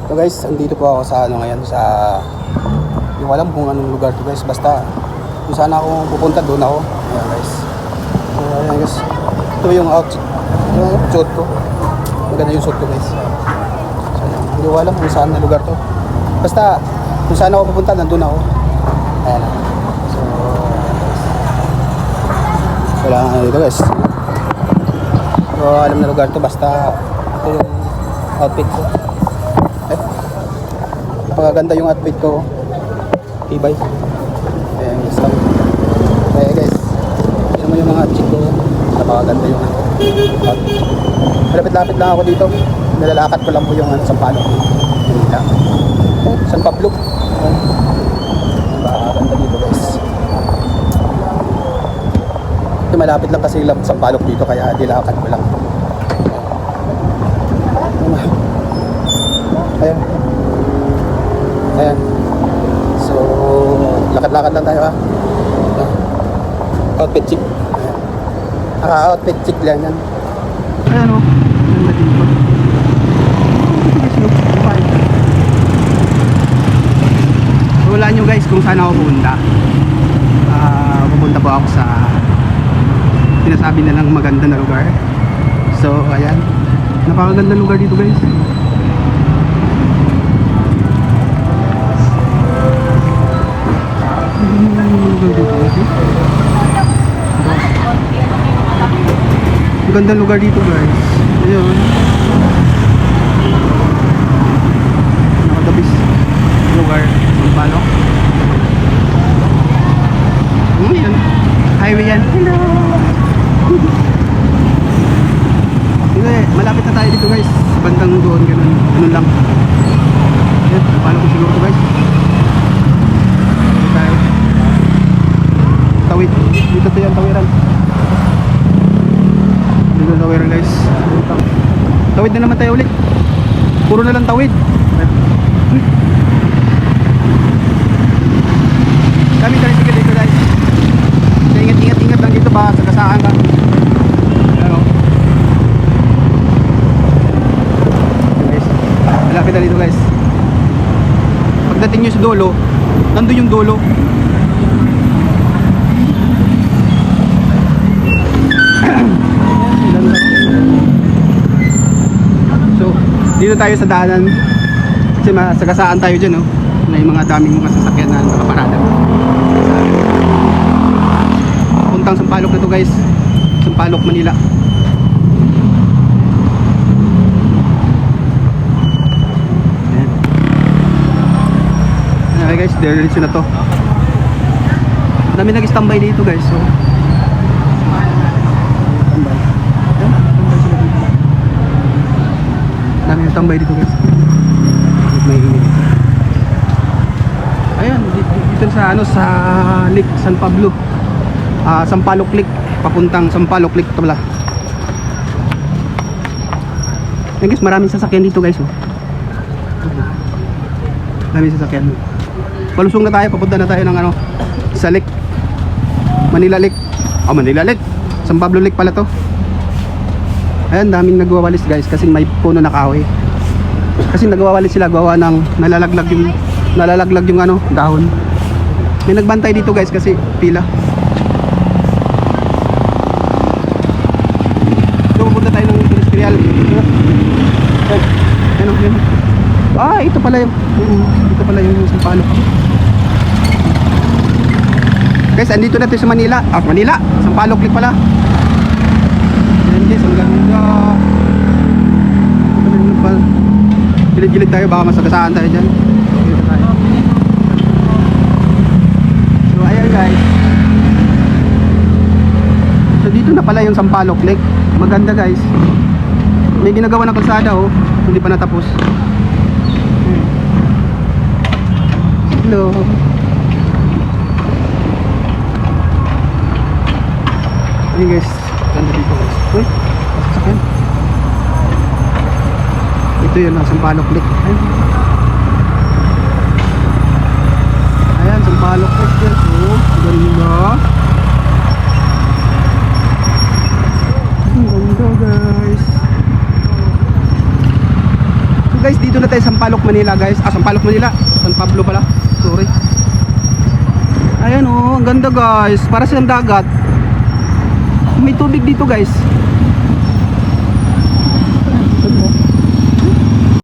So guys, andito po ako sa ano ngayon sa hindi ko alam kung anong lugar to guys, basta kung saan ako pupunta doon ako. Ayan guys. So ayan guys. Ito yung suit ko. Maganda yung suit ko guys. So hindi ko alam kung saan na lugar to. Basta kung saan ako pupunta, nandun ako. Ayan. So wala nga dito guys. So alam na lugar to, basta ito yung outfit ko. Napakaganda yung outfit ko. Tibay. Ayan guys. Ayan guys. Tignan mo yung mga chick ko. Napakaganda yung outfit. Malapit-lapit lang ako dito. Nalalakad ko lang po yung Sampaloc. San Pablo. Napakaganda dito guys. Malapit lang kasi lang Sampaloc dito, kaya dilakad ko lang. Ayan. Ayan. So, lakad-lakad lang tayo ha. Outfit chick. Outfit chick lang yan. Ayan o. So, wala nyo guys kung saan ako pupunta. Pupunta po ako sa sinasabi na lang maganda na lugar. So, ayan. Napakaganda lugar dito guys. Magandang lugar dito guys. Ayun. Nakagabis lugar. Sampaloc. Ayun. Highway yan. Hello. Hindi, malapit na tayo dito guys. Bandang doon, ganun. Ano lang. Ayun. Sampaloc ko siguro to guys. Tawid. Dito to yan, tawiran. Dito tawiran guys. Tawid na naman tayo ulit. Puro na lang tawid. Kami tricycle dito guys. Ingat lang dito ba sa kasaan ka. Ano? Guys. Malapit na dito guys. Pagdating nyo sa dulo, nandun yung dulo. Dito tayo sa daanan kasi masagasaan tayo dyan, no? May mga daming mga sasakyan na nakaparada. Puntang Sampaloc na to guys. Sampaloc, Manila. Ayan. Okay guys, diretso na to. Dami nag-standby dito guys. So dami yung tambay dito guys. May init. Ayan, dito sa ano, sa Lake San Pablo. Sampaloc Lake, papuntang Sampaloc Lake to pala. Ayan guys, maraming sasakyan dito guys, oh. Maraming sasakyan. Palusong na tayo, papunta na tayo ng ano, sa Lake Manila Lake. Manila Lake. San Pablo Lake pala to. Ayan, daming nagwawalis guys kasi may puno na kahoy. Kasi nagwawalis sila, gawa ng nalalaglag yung ano, dahon. May nagbantay dito guys kasi pila. So pupunta tayo ng industrial. Ano, yun. Ito pala yung Sampaloc. Guys, andito na tayo sa Manila. Manila, Sampaloc Lake pala. Yes, ang ganda. Gilid-gilid tayo, baka masagasaan tayo dyan. So ayan guys. So dito na pala yung Sampaloc Lake. Maganda guys. May ginagawa ng kalsada, oh. Hindi pa natapos. Hello. Ayan guys, ganda dito guys. Uy, sasakyan. Ito yun ang Sampaloc Lake. Ayan, Sampaloc Lake guys. Oh, ganda. Ang ganda guys. guys, dito na tayo sa Sampaloc, Manila guys. Sampaloc, Manila. San Pablo pala. Sorry. Ayan oh, ang ganda guys. Para sa dagat. May tubig dito guys.